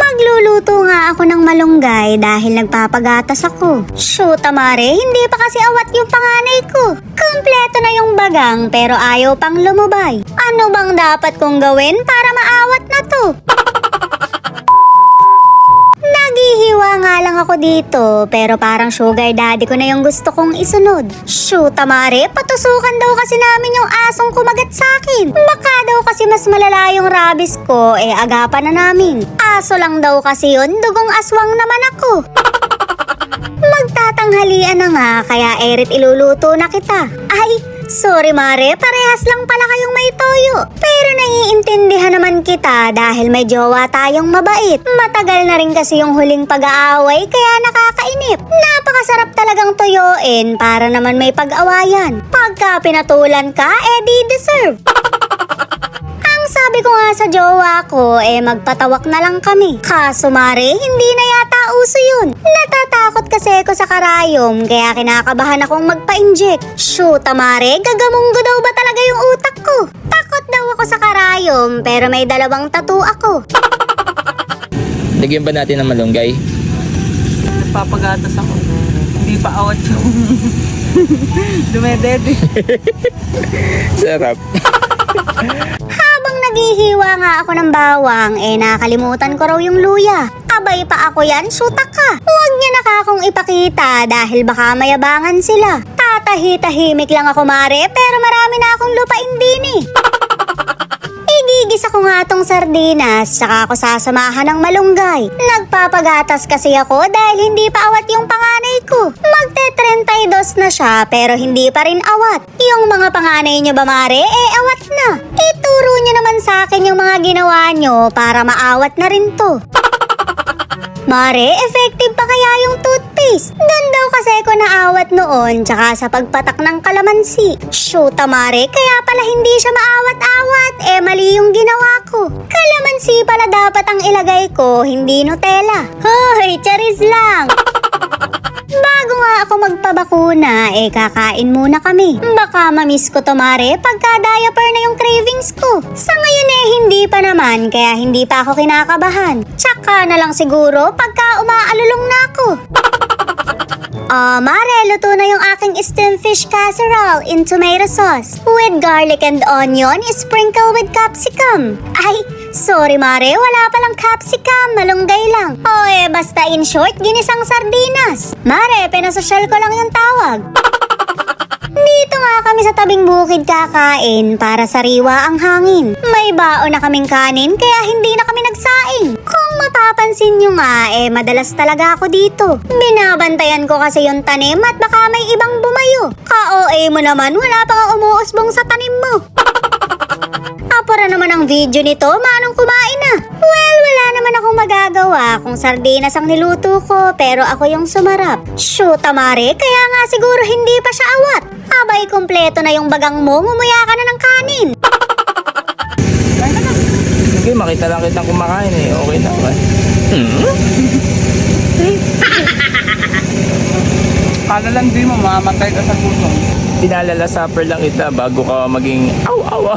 Magluluto nga ako ng malunggay dahil nagpapagatas ako. Shoot, Mare, hindi pa kasi awat yung panganay ko. Kompleto na yung bagang pero ayaw pang lumubay. Ano bang dapat kong gawin para maawat na to? Naghihiwa nga lang ako dito pero parang sugar daddy ko na yung gusto kong isunod. Shoot, Mare, patusukan daw kasi namin yung asong kumagat sa akin. Baka daw kasi mas malala yung rabies ko, agapan na namin. Aso lang daw kasi yun, dugong aswang naman ako. Magtatanghalian na nga, kaya erit iluluto na kita. Ay, sorry Mare, parehas lang pala kayong may toyo. Pero naiintindihan naman kita dahil may jowa tayong mabait. Matagal na rin kasi yung huling pag-aaway kaya nakakainip. Napakasarap talagang toyoin para naman may pag-awayan. Pagka pinatulan ka, di deserve. Sabi ko nga sa jowa ko, magpatawak na lang kami. Kaso Mare, hindi na yata uso yun. Natatakot kasi ako sa karayom, kaya kinakabahan akong magpa-inject. Shoot, Mare, gagamunggo daw ba talaga yung utak ko? Takot daw ako sa karayom, pero may dalawang tattoo ako. Lagyan ba natin ng malunggay? Nagpapagatas ako. Hindi pa awat yung dumedede. Sarap. Naghihiwa nga ako ng bawang, nakalimutan ko raw yung luya. Abay pa ako yan, sutak ka. Huwag niya na akong ipakita dahil baka mayabangan sila. Tatahi-tahimik lang ako Mare, pero marami na akong lupain din Igigisa ko nga tong sardinas, saka ako sasamahan ng malunggay. Nagpapagatas kasi ako dahil hindi pa awat yung panganay ko. Magte-32 na siya pero hindi pa rin awat. Yung mga panganay nyo ba Mare, awat na. Ituro nyo naman sa akin yung mga ginawa nyo para maawat na rin to. Mare, effective pa kaya yung toothpaste? Doon daw kasi ko naawat noon, tsaka sa pagpatak ng kalamansi. Shoot, Mare, kaya pala hindi siya maawat-awat, mali yung ginawa ko. Kalamansi pala dapat ang ilagay ko, hindi Nutella. Hoy, charis lang! Bago nga ako magpabakuna, kakain muna kami. Baka mamiss ko to Mare pagka diaper na yung cravings ko. Sa ngayon hindi pa naman, kaya hindi pa ako kinakabahan. Tsaka na lang siguro pagka umaalulong na ako. Mare, luto na yung aking steamed fish casserole in tomato sauce with garlic and onion sprinkle with capsicum. Ay, sorry Mare, wala palang capsicum, malunggay lang. Basta in short, ginisang sardinas. Mare, pinasosyal ko lang yung tawag. Dito nga kami sa tabing bukid kakain para sariwa ang hangin. May baon na kaming kanin kaya hindi na kami nagsaing. Kung mapapansin nyo nga, madalas talaga ako dito. Binabantayan ko kasi yung tanim at baka may ibang bumayo. Ka-OA mo naman, wala pa nga umuusbong sa tanim mo. Apura naman ang video nito, manong kumain na. Well, wala naman akong magagawa kung sardinas ang niluto ko pero ako yung sumarap. Shoot, Mare, kaya nga siguro hindi pa siya awat. Abay, kompleto na yung bagang mo, ngumuya ka na ng kanin. Okay, makita lang kitang kumakain okay na ba? Kala lang di mo, mamamatay ka sa gutom. Pinalala supper lang kita bago ka maging aw-aw.